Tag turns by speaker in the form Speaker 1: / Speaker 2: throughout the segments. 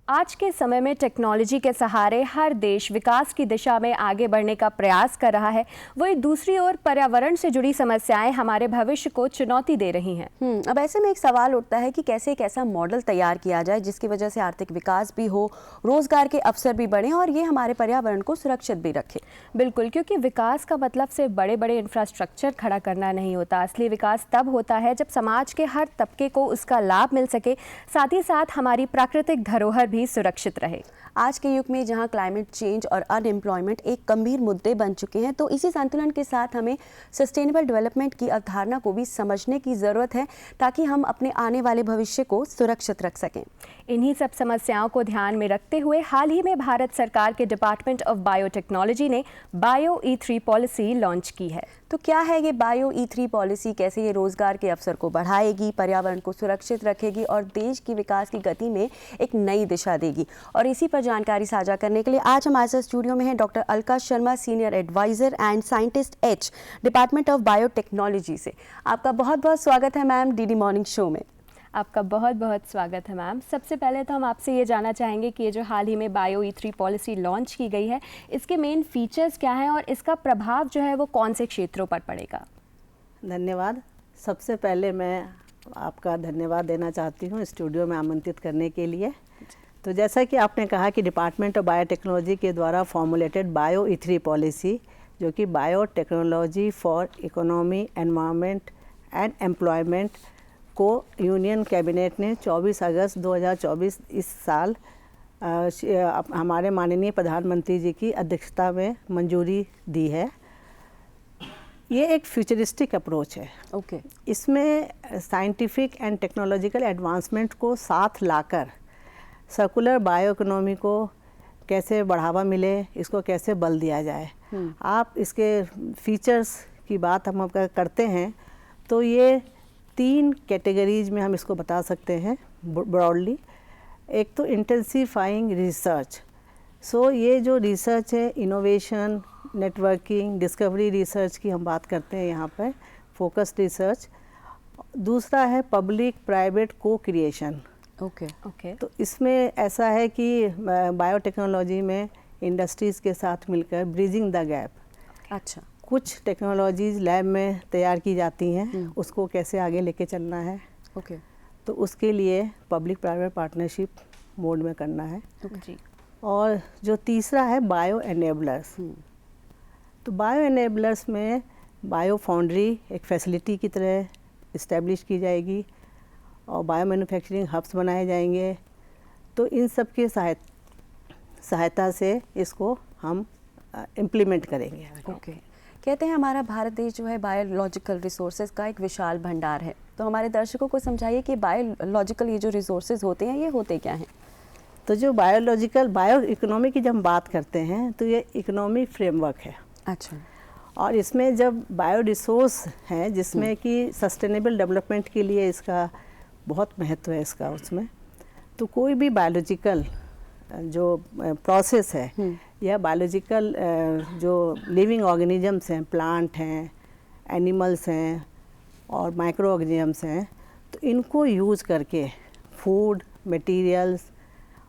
Speaker 1: आज के समय में टेक्नोलॉजी के सहारे हर देश विकास की दिशा में आगे बढ़ने का प्रयास कर रहा है। वहीं दूसरी ओर पर्यावरण से जुड़ी समस्याएं हमारे भविष्य को चुनौती दे रही हैं।
Speaker 2: अब ऐसे में एक सवाल उठता है कि कैसे एक ऐसा मॉडल तैयार किया जाए जिसकी वजह से आर्थिक विकास भी हो, रोजगार के अवसर भी बढ़े और ये हमारे पर्यावरण को सुरक्षित भी रखे।
Speaker 1: बिल्कुल, क्योंकि विकास का मतलब सिर्फ बड़े बड़े इंफ्रास्ट्रक्चर खड़ा करना नहीं होता। असली विकास तब होता है जब समाज के हर तबके को उसका लाभ मिल सके, साथ ही साथ हमारी प्राकृतिक धरोहर भी सुरक्षित रहे।
Speaker 2: आज के युग में जहां क्लाइमेट चेंज और अनएम्प्लॉयमेंट एक गंभीर मुद्दे बन चुके हैं, तो इसी संतुलन के साथ हमें सस्टेनेबल डेवलपमेंट की अवधारणा को भी समझने की ज़रूरत है ताकि हम अपने आने वाले भविष्य को सुरक्षित रख सकें।
Speaker 1: इन्हीं सब समस्याओं को ध्यान में रखते हुए हाल ही में भारत सरकार के डिपार्टमेंट ऑफ बायोटेक्नोलॉजी ने बायो E3 पॉलिसी लॉन्च की है।
Speaker 2: तो क्या है ये बायो E3 पॉलिसी, कैसे ये रोजगार के अवसर को बढ़ाएगी, पर्यावरण को सुरक्षित रखेगी और देश की विकास की गति में एक नई दिशा देगी? और इसी पर जानकारी साझा करने के लिए आज हमारे साथ स्टूडियो में है doctor Alka Sharma, senior advisor and scientist H, department of biotechnology से। आपका बहुत बहुत स्वागत है मैम DD मॉर्निंग शो में।
Speaker 1: आपका बहुत बहुत स्वागत है मैम। सबसे पहले तो हम आपसे ये जानना चाहेंगे कि ये जो हाल ही में बायो E3 पॉलिसी लॉन्च की गई है, इसके मेन फीचर्स क्या हैं और इसका प्रभाव जो है वो कौन से क्षेत्रों पर पड़ेगा?
Speaker 3: धन्यवाद। सबसे पहले मैं आपका धन्यवाद देना चाहती हूँ स्टूडियो में आमंत्रित करने के लिए। तो जैसा कि आपने कहा कि डिपार्टमेंट ऑफ बायोटेक्नोलॉजी के द्वारा फॉर्मुलेटेड बायो E3 पॉलिसी, जो कि biotechnology for economy, environment and employment को यूनियन कैबिनेट ने 24 अगस्त 2024 इस साल हमारे माननीय प्रधानमंत्री जी की अध्यक्षता में मंजूरी दी है। ये एक फ्यूचरिस्टिक अप्रोच है।
Speaker 2: ओके।
Speaker 3: इसमें साइंटिफिक एंड टेक्नोलॉजिकल एडवांसमेंट को साथ लाकर सर्कुलर बायो इकोनॉमी को कैसे बढ़ावा मिले, इसको कैसे बल दिया जाए। आप इसके फीचर्स की बात हम करते हैं तो ये 3 कैटेगरीज में हम इसको बता सकते हैं ब्रॉडली। एक तो इंटेंसिफाइंग रिसर्च, सो ये जो रिसर्च है, इनोवेशन, नेटवर्किंग, डिस्कवरी रिसर्च की हम बात करते हैं यहाँ पर, फोकस्ड रिसर्च। दूसरा है पब्लिक प्राइवेट को क्रिएशन।
Speaker 2: ओके।
Speaker 3: तो इसमें ऐसा है कि बायोटेक्नोलॉजी में इंडस्ट्रीज़ के साथ मिलकर ब्रिजिंग द गैप,
Speaker 2: अच्छा,
Speaker 3: कुछ टेक्नोलॉजीज़ लैब में तैयार की जाती हैं, उसको कैसे आगे लेके चलना है।
Speaker 2: ओके।
Speaker 3: तो उसके लिए पब्लिक प्राइवेट पार्टनरशिप मोड में करना है।
Speaker 1: जी।
Speaker 3: और जो तीसरा है बायो एनेबलर्स। तो बायो एनेबलर्स में बायो फाउंड्री एक फैसिलिटी की तरह इस्टेब्लिश की जाएगी और बायो मैन्युफैक्चरिंग हब्स बनाए जाएंगे। तो इन सब की सहायता से इसको हम इम्प्लीमेंट करेंगे।
Speaker 2: ओके। कहते हैं हमारा भारत देश जो है बायोलॉजिकल रिसोर्सेज का एक विशाल भंडार है, तो हमारे दर्शकों को समझाइए कि बायोलॉजिकल ये जो रिसोर्सेज होते हैं ये होते क्या हैं?
Speaker 3: तो जो बायो इकोनॉमी की जब हम बात करते हैं तो ये इकोनॉमी फ्रेमवर्क है।
Speaker 2: अच्छा।
Speaker 3: और इसमें जब बायो रिसोर्स हैं जिसमें कि सस्टेनेबल डेवलपमेंट के लिए इसका बहुत महत्व है इसका, उसमें तो कोई भी बायोलॉजिकल जो प्रोसेस है या बायोलॉजिकल जो लिविंग ऑर्गेनिजम्स हैं, प्लांट हैं, एनिमल्स हैं और माइक्रो ऑर्गेनिजम्स हैं, तो इनको यूज़ करके फूड मटेरियल्स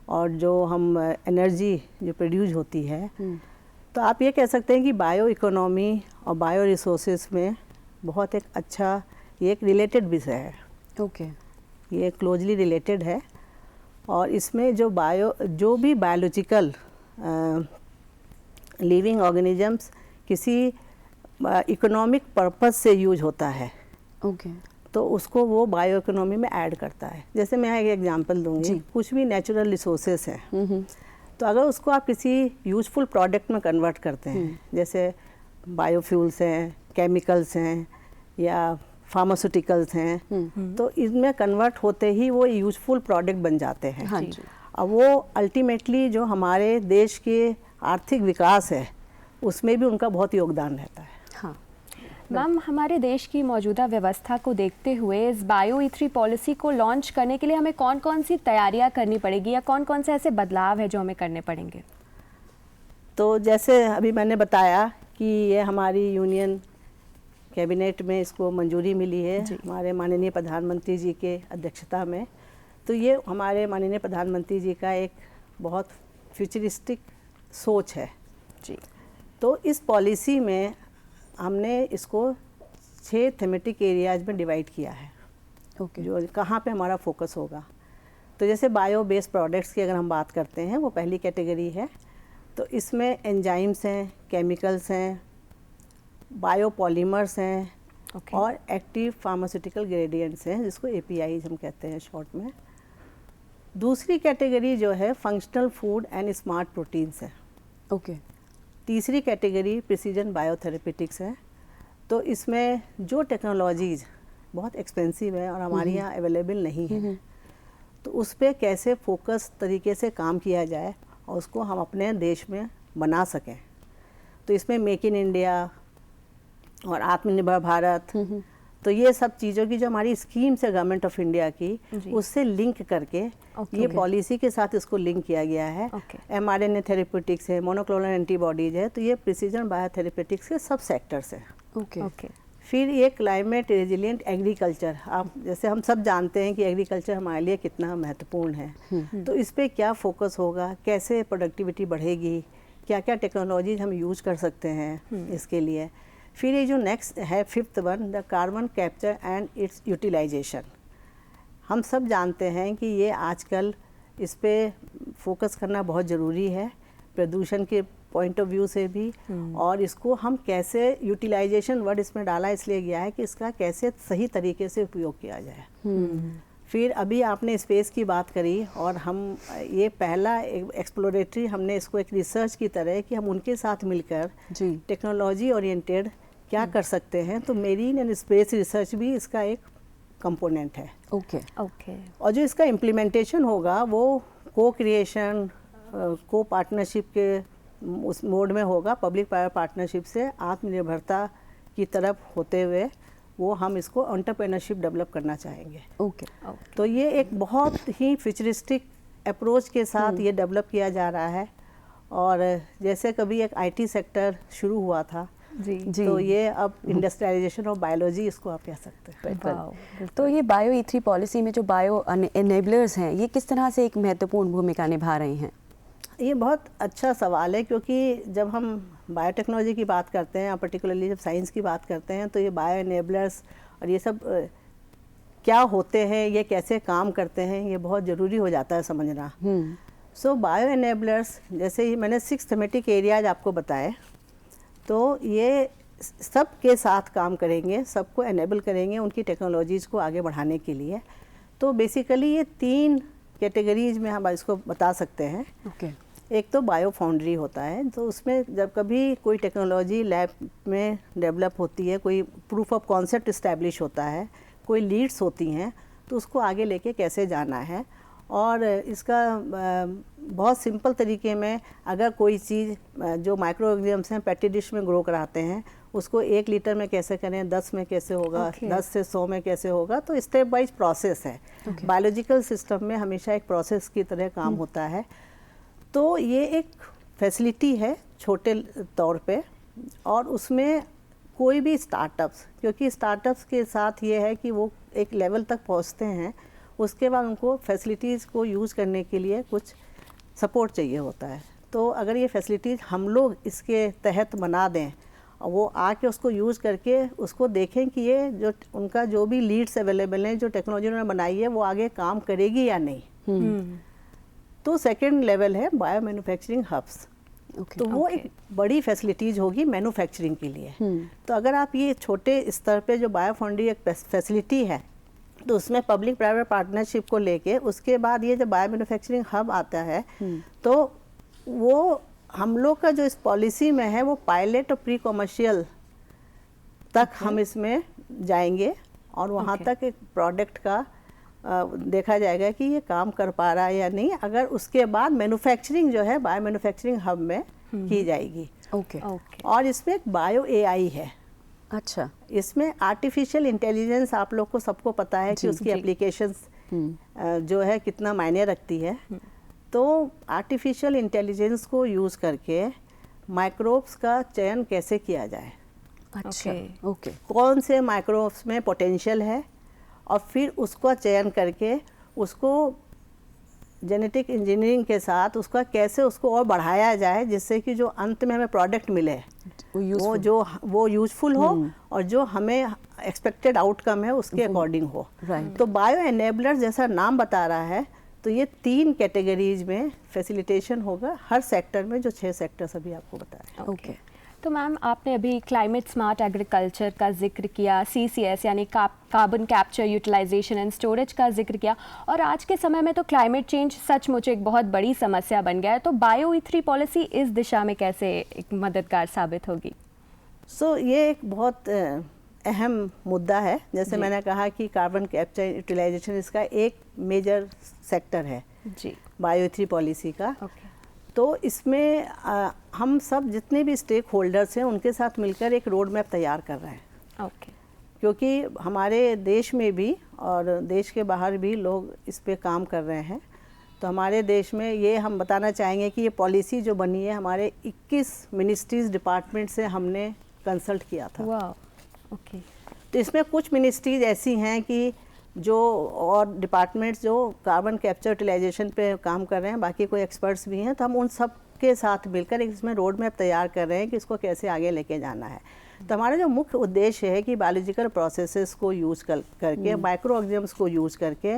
Speaker 3: और जो हम एनर्जी जो प्रोड्यूस होती है, तो आप ये कह सकते हैं कि बायो इकोनॉमी और बायो रिसोर्सेज में बहुत एक अच्छा, ये एक रिलेटेड विषय है।
Speaker 2: ओके।
Speaker 3: ये क्लोजली रिलेटेड है और इसमें जो भी बायोलॉजिकल लिविंग ऑर्गेनिजम्स किसी इकोनॉमिक पर्पस से यूज होता है,
Speaker 2: ओके,
Speaker 3: तो उसको वो बायो इकोनॉमी में ऐड करता है। जैसे मैं एक एग्जांपल दूंगी, कुछ भी नेचुरल रिसोर्सेस हैं, तो अगर उसको आप किसी यूजफुल प्रोडक्ट में कन्वर्ट करते हैं, जैसे बायोफ्यूल्स हैं, केमिकल्स हैं या फार्मास्यूटिकल्स हैं, तो इसमें कन्वर्ट होते ही वो यूजफुल प्रोडक्ट बन जाते हैं।
Speaker 2: हाँ जी।
Speaker 3: अब वो अल्टीमेटली जो हमारे देश के आर्थिक विकास है उसमें भी उनका बहुत योगदान रहता है।
Speaker 2: हाँ
Speaker 1: मैम, हमारे देश की मौजूदा व्यवस्था को देखते हुए इस बायो E3 पॉलिसी को लॉन्च करने के लिए हमें कौन कौन सी तैयारियां करनी पड़ेगी या कौन कौन से ऐसे बदलाव है जो हमें करने पड़ेंगे?
Speaker 3: तो जैसे अभी मैंने बताया कि ये हमारी यूनियन कैबिनेट में इसको मंजूरी मिली है हमारे माननीय प्रधानमंत्री जी के अध्यक्षता में। तो ये हमारे माननीय प्रधानमंत्री जी का एक बहुत फ्यूचरिस्टिक सोच है
Speaker 2: जी।
Speaker 3: तो इस पॉलिसी में हमने इसको 6 थीमेटिक एरियाज में डिवाइड किया है
Speaker 2: ओके।
Speaker 3: जो कहाँ पे हमारा फोकस होगा। तो जैसे बायो बेस्ड प्रोडक्ट्स की अगर हम बात करते हैं, वो पहली कैटेगरी है। तो इसमें एंजाइम्स हैं, केमिकल्स हैं, बायोपॉलीमर्स हैं
Speaker 1: Okay.
Speaker 3: और एक्टिव फार्मास्यूटिकल ग्रेडिएंट्स हैं, जिसको APIs हम कहते हैं शॉर्ट में। दूसरी कैटेगरी जो है functional food and smart proteins है।
Speaker 2: ओके।
Speaker 3: तीसरी कैटेगरी प्रिसीजन बायोथेरेपेटिक्स है। तो इसमें जो टेक्नोलॉजीज़ बहुत एक्सपेंसिव है और हमारे यहाँ अवेलेबल नहीं है, तो उस पर कैसे फोकस तरीके से काम किया जाए और उसको हम अपने देश में बना सकें। तो इसमें मेक इन इंडिया और आत्मनिर्भर भारत, तो ये सब चीज़ों की जो हमारी स्कीम्स है गवर्नमेंट ऑफ इंडिया की, उससे लिंक करके ये पॉलिसी के साथ इसको लिंक किया गया है। mRNA थेरेपेटिक्स है, मोनोक्लोनल एंटीबॉडीज है, तो ये प्रिसीजन बायोथेरेपेटिक्स के सब सेक्टर्स हैं।
Speaker 2: ओके।
Speaker 3: फिर ये क्लाइमेट रेजिलिएंट एग्रीकल्चर, आप जैसे हम सब जानते हैं कि एग्रीकल्चर हमारे लिए कितना महत्वपूर्ण है, तो इस पे क्या फोकस होगा, कैसे प्रोडक्टिविटी बढ़ेगी, क्या क्या टेक्नोलॉजीज हम यूज कर सकते हैं इसके लिए। फिर ये जो नेक्स्ट है 5th one, the carbon capture and its utilization. हम सब जानते हैं कि ये आजकल इस पे फोकस करना बहुत ज़रूरी है, प्रदूषण के पॉइंट ऑफ व्यू से भी, और इसको हम कैसे, यूटिलाइजेशन वर्ड इसमें डाला इसलिए गया है कि इसका कैसे सही तरीके से उपयोग किया जाए। फिर अभी आपने स्पेस की बात करी, और हम ये पहला एक्सप्लोरेटरी हमने इसको एक रिसर्च की तरह कि हम उनके साथ मिलकर टेक्नोलॉजी ओरिएंटेड क्या कर सकते हैं। तो मेरीन एंड स्पेस रिसर्च भी इसका एक कंपोनेंट है।
Speaker 2: ओके।
Speaker 3: और जो इसका इम्प्लीमेंटेशन होगा वो को क्रिएशन, को पार्टनरशिप के उस मोड में होगा, पब्लिक प्राइवेट पार्टनरशिप से आत्मनिर्भरता की तरफ होते हुए वो हम इसको एंटरप्रेन्योरशिप डेवलप करना चाहेंगे।
Speaker 2: ओके।
Speaker 3: तो ये एक बहुत ही फ्यूचरिस्टिक अप्रोच के साथ ये डेवलप किया जा रहा है। और जैसे कभी एक IT सेक्टर शुरू हुआ था
Speaker 2: जी।
Speaker 3: तो ये अब इंडस्ट्रियलाइजेशन ऑफ बायोलॉजी इसको आप कह सकते हैं।
Speaker 2: तो ये बायो E3 पॉलिसी में जो बायो एनेबलर्स हैं, ये किस तरह से एक महत्वपूर्ण भूमिका निभा रहे हैं?
Speaker 3: ये बहुत अच्छा सवाल है, क्योंकि जब हम बायोटेक्नोलॉजी की बात करते हैं, पर्टिकुलरली जब साइंस की बात करते हैं, तो ये बायो एनेबलर्स और ये सब क्या होते हैं, ये कैसे काम करते हैं, ये बहुत ज़रूरी हो जाता है समझना। सो बायो एनेबलर्स, जैसे ही मैंने 6 थीमेटिक एरियाज आपको बताए, तो ये सब के साथ काम करेंगे, सबको एनेबल करेंगे उनकी टेक्नोलॉजीज़ को आगे बढ़ाने के लिए। तो बेसिकली ये 3 कैटेगरीज में हम इसको बता सकते हैं।
Speaker 2: ओके।
Speaker 3: एक तो बायो फाउंड्री होता है, तो उसमें जब कभी कोई टेक्नोलॉजी लैब में डेवलप होती है, कोई प्रूफ ऑफ कॉन्सेप्ट इस्टेब्लिश होता है, कोई लीड्स होती हैं, तो उसको आगे लेके कैसे जाना है। और इसका बहुत सिंपल तरीके में, अगर कोई चीज़ जो माइक्रो ऑर्गेनिजम्स हैं पेटी डिश में ग्रो कराते हैं, उसको 1 लीटर में कैसे करें, 10 में कैसे होगा, 10 से 100 में कैसे होगा, तो स्टेप वाइज प्रोसेस है। बायोलॉजिकल सिस्टम में हमेशा एक प्रोसेस की तरह काम होता है। तो ये एक फैसिलिटी है छोटे तौर पे, और उसमें कोई भी स्टार्टअप्स, क्योंकि स्टार्टअप्स के साथ ये है कि वो एक लेवल तक पहुंचते हैं, उसके बाद उनको फैसिलिटीज़ को यूज़ करने के लिए कुछ सपोर्ट चाहिए होता है। तो अगर ये फैसिलिटीज़ हम लोग इसके तहत बना दें, और वो आके उसको यूज़ करके उसको देखें कि ये जो उनका जो भी लीड्स अवेलेबल हैं, जो टेक्नोलॉजी उन्होंने बनाई है, वो आगे काम करेगी या नहीं। तो सेकंड लेवल है बायो मैन्युफैक्चरिंग हब्स। तो वो एक बड़ी फैसिलिटीज़ होगी मैन्युफैक्चरिंग के लिए। तो अगर आप ये छोटे स्तर पे जो बायो फाउंड्री एक फैसिलिटी है, तो उसमें पब्लिक प्राइवेट पार्टनरशिप को लेके उसके बाद ये जब बायो मैन्युफैक्चरिंग हब आता है, तो वो हम लोग का जो इस पॉलिसी में है, वो पायलट और प्री कॉमर्शियल तक हम इसमें जाएंगे, और वहाँ तक एक प्रोडक्ट का देखा जाएगा कि ये काम कर पा रहा है या नहीं। अगर उसके बाद मैन्युफैक्चरिंग जो है बायो मैन्युफैक्चरिंग हब में की जाएगी।
Speaker 2: ओके।
Speaker 3: और इसमें एक बायो AI है।
Speaker 2: अच्छा।
Speaker 3: इसमें आर्टिफिशियल इंटेलिजेंस, आप लोग को सबको पता है कि उसकी एप्लीकेशंस जो है कितना मायने रखती है। तो आर्टिफिशियल इंटेलिजेंस को यूज़ करके माइक्रोब्स का चयन कैसे किया जाए।
Speaker 2: अच्छा। ओके।
Speaker 3: कौन से माइक्रोब्स में पोटेंशियल है, और फिर उसका चयन करके उसको जेनेटिक इंजीनियरिंग के साथ उसका कैसे उसको और बढ़ाया जाए जिससे कि जो अंत में हमें प्रोडक्ट मिले वो यूजफुल हो और जो हमें एक्सपेक्टेड आउटकम है उसके अकॉर्डिंग हो। तो बायो एनेबलर जैसा नाम बता रहा है, तो ये 3 कैटेगरीज में फैसिलिटेशन होगा हर सेक्टर में, जो 6 सेक्टर्स अभी आपको बताया।
Speaker 1: ओके। तो मैम, आपने अभी क्लाइमेट स्मार्ट एग्रीकल्चर का जिक्र किया, CCS यानी carbon capture, utilization and storage का जिक्र किया, और आज के समय में तो क्लाइमेट चेंज सचमुच एक बहुत बड़ी समस्या बन गया है। तो बायो E3 पॉलिसी इस दिशा में कैसे एक मददगार साबित होगी?
Speaker 3: ये एक बहुत अहम मुद्दा है। जैसे मैंने कहा कि कार्बन कैप्चर यूटिलाइजेशन इसका एक मेजर सेक्टर है
Speaker 1: जी
Speaker 3: बायो E3 पॉलिसी का।
Speaker 1: ओके।
Speaker 3: तो इसमें हम सब जितने भी स्टेक होल्डर्स हैं उनके साथ मिलकर एक रोड मैप तैयार कर रहे हैं।
Speaker 1: ओके।
Speaker 3: क्योंकि हमारे देश में भी और देश के बाहर भी लोग इस पे काम कर रहे हैं। तो हमारे देश में ये हम बताना चाहेंगे कि ये पॉलिसी जो बनी है हमारे 21 मिनिस्ट्रीज डिपार्टमेंट से हमने कंसल्ट किया था।
Speaker 1: वाह। ओके।
Speaker 3: तो इसमें कुछ मिनिस्ट्रीज ऐसी हैं कि जो और डिपार्टमेंट्स जो कार्बन कैप्चर यूटिलाइजेशन पे काम कर रहे हैं, बाकी कोई एक्सपर्ट्स भी हैं। तो हम उन सब के साथ मिलकर एक इसमें रोड मैप तैयार कर रहे हैं कि इसको कैसे आगे लेके जाना है। तो हमारा जो मुख्य उद्देश्य है कि बायोलॉजिकल प्रोसेसेस को यूज़ करके, माइक्रो ऑर्गेनिजम्स को यूज़ करके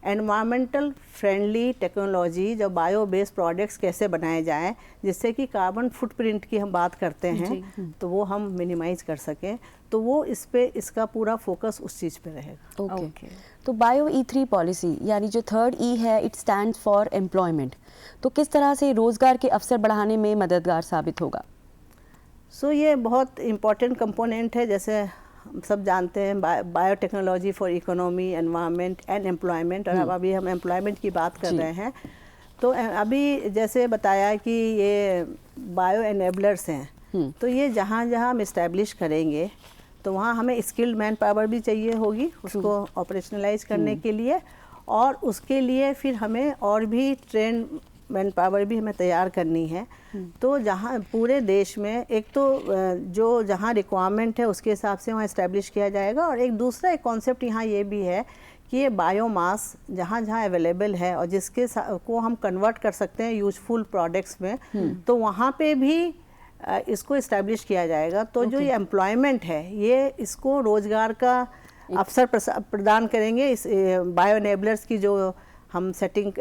Speaker 3: एनवायरमेंटल फ्रेंडली टेक्नोलॉजी, जो बायो बेस्ड प्रोडक्ट्स कैसे बनाए जाएं जिससे कि कार्बन फुटप्रिंट की हम बात करते हैं तो वो हम मिनिमाइज कर सकें। तो वो इस पे इसका पूरा फोकस उस चीज़ पे रहेगा।
Speaker 2: ओके। तो बायो E3 पॉलिसी यानी जो 3rd E है, इट स्टैंड्स फॉर एम्प्लॉयमेंट, तो किस तरह से रोज़गार के अवसर बढ़ाने में मददगार साबित होगा?
Speaker 3: ये बहुत इम्पॉर्टेंट कंपोनेंट है। जैसे हम सब जानते हैं biotechnology for economy, environment and employment, और अब अभी हम एम्प्लॉयमेंट की बात कर रहे हैं। तो अभी जैसे बताया कि ये बायो एनेबलर्स हैं, तो ये जहाँ जहाँ हम इस्टेब्लिश करेंगे तो वहाँ हमें स्किल्ड मैन पावर भी चाहिए होगी उसको ऑपरेशनलाइज करने के लिए, और उसके लिए फिर हमें और भी ट्रेन मैन पावर भी हमें तैयार करनी है। तो जहाँ पूरे देश में एक तो जो जहाँ रिक्वायरमेंट है उसके हिसाब से वहाँ इस्टेब्लिश किया जाएगा, और एक दूसरा एक कॉन्सेप्ट यहाँ ये भी है कि ये बायोमास जहाँ जहाँ अवेलेबल है और जिसके को हम कन्वर्ट कर सकते हैं यूजफुल प्रोडक्ट्स में, तो वहाँ पे भी इसको इस्टेब्लिश किया जाएगा। तो जो ये एम्प्लॉयमेंट है ये इसको रोज़गार का अवसर प्रदान करेंगे। इस बायो एनेबलर्स की जो हम सेटिंग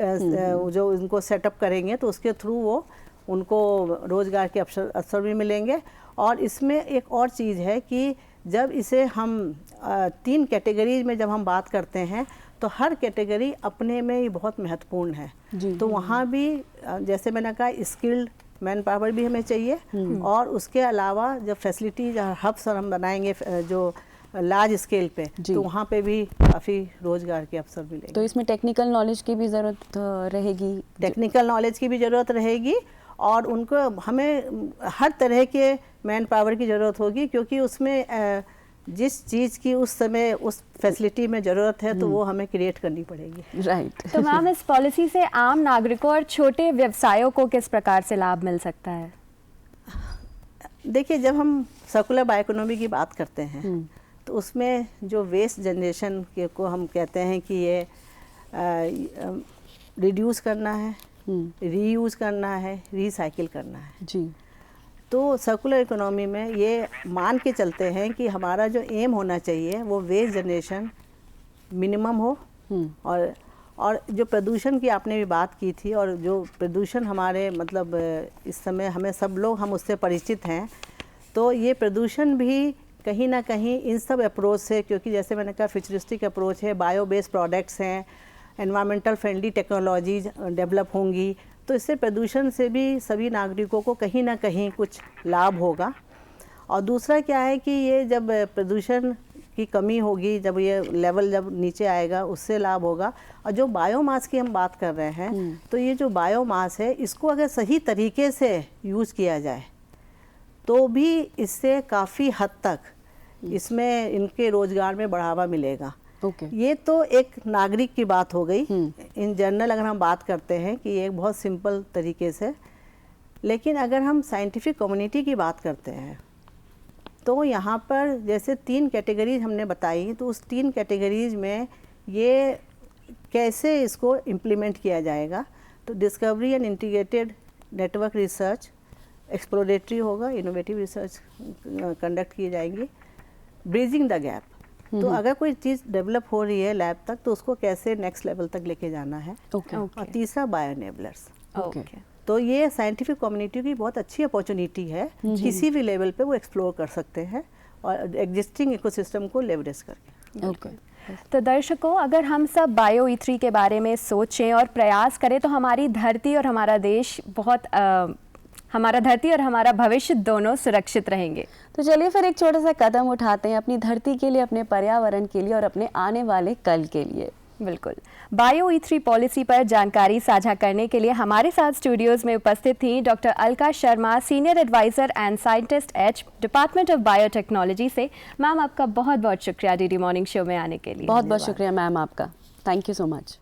Speaker 3: जो इनको सेटअप करेंगे तो उसके थ्रू वो उनको रोज़गार के अवसर भी मिलेंगे। और इसमें एक और चीज़ है कि जब इसे हम 3 कैटेगरीज में जब हम बात करते हैं तो हर कैटेगरी अपने में ही बहुत महत्वपूर्ण है। तो वहाँ भी जैसे मैंने कहा स्किल्ड मैन पावर भी हमें चाहिए, और उसके अलावा जब फैसिलिटीज हब्स हम बनाएंगे जो लार्ज स्केल पे, तो वहाँ पे भी काफ़ी रोज़गार के अवसर मिलेंगे।
Speaker 2: तो इसमें टेक्निकल नॉलेज की भी ज़रूरत रहेगी?
Speaker 3: टेक्निकल नॉलेज की भी ज़रूरत रहेगी, और उनको हमें हर तरह के मैन पावर की ज़रूरत होगी, क्योंकि उसमें जिस चीज़ की उस समय उस फैसिलिटी में ज़रूरत है तो वो हमें क्रिएट करनी पड़ेगी।
Speaker 2: राइट।
Speaker 1: तो मैम, इस पॉलिसी से आम नागरिकों और छोटे व्यवसायों को किस प्रकार से लाभ मिल सकता है?
Speaker 3: देखिए, जब हम सर्कुलर बायोइकोनॉमी की बात करते हैं तो उसमें जो वेस्ट जनरेशन को हम कहते हैं कि ये रिड्यूस करना है, रीयूज़ करना है, रिसाइकिल करना है
Speaker 2: जी। तो
Speaker 3: सर्कुलर इकोनॉमी में ये मान के चलते हैं कि हमारा जो एम होना चाहिए वो वेस्ट जनरेशन मिनिमम हो, और जो प्रदूषण की आपने भी बात की थी, और जो प्रदूषण हमारे मतलब इस समय हमें सब लोग हम उससे परिचित हैं, तो ये प्रदूषण भी कहीं ना कहीं इन सब अप्रोच से, क्योंकि जैसे मैंने कहा फ्यूचरिस्टिक अप्रोच है, बायो बेस्ड प्रोडक्ट्स हैं, एनवायरमेंटल फ्रेंडली टेक्नोलॉजीज डेवलप होंगी, तो इससे प्रदूषण से भी सभी नागरिकों को कहीं ना कहीं कुछ लाभ होगा। और दूसरा क्या है कि ये जब प्रदूषण की कमी होगी, जब ये लेवल जब नीचे आएगा उससे लाभ होगा। और जो बायोमास की हम बात कर रहे हैं, तो ये जो बायोमास है इसको अगर सही तरीके से यूज़ किया जाए तो भी इससे काफ़ी हद तक इसमें इनके रोज़गार में बढ़ावा मिलेगा। ये तो एक नागरिक की बात हो गई। इन जनरल अगर हम बात करते हैं कि ये एक बहुत सिंपल तरीके से, लेकिन अगर हम साइंटिफिक कम्युनिटी की बात करते हैं तो यहाँ पर जैसे 3 कैटेगरीज हमने बताई, तो उस 3 कैटेगरीज में ये कैसे इसको इम्प्लीमेंट किया जाएगा। तो discovery and integrated network research exploratory होगा, इनोवेटिव रिसर्च कंडक्ट की जाएंगी, ब्रिजिंग द गैप। तो अगर कोई चीज़ डेवलप हो रही है लैब तक तो उसको कैसे नेक्स्ट लेवल तक लेके जाना है। और तीसरा बायो एनेबलर्स। तो ये साइंटिफिक कम्युनिटी की बहुत अच्छी अपॉर्चुनिटी है, किसी भी लेवल पे वो एक्सप्लोर कर सकते हैं और एग्जिस्टिंग इकोसिस्टम को लेवरेज करके।
Speaker 1: तो दर्शकों, अगर हम सब बायो E3 के बारे में सोचें और प्रयास करें तो हमारी धरती और हमारा देश हमारा धरती और हमारा भविष्य दोनों सुरक्षित रहेंगे।
Speaker 2: तो चलिए फिर एक छोटा सा कदम उठाते हैं अपनी धरती के लिए, अपने पर्यावरण के लिए और अपने आने वाले कल के लिए।
Speaker 1: बिल्कुल। बायो E3 पॉलिसी पर जानकारी साझा करने के लिए हमारे साथ स्टूडियोज में उपस्थित थी doctor Alka Sharma, senior advisor and scientist H, department of biotechnology से। मैम, आपका बहुत बहुत शुक्रिया डीडी मॉर्निंग शो में आने के लिए।
Speaker 2: बहुत बहुत शुक्रिया मैम आपका। Thank you so much.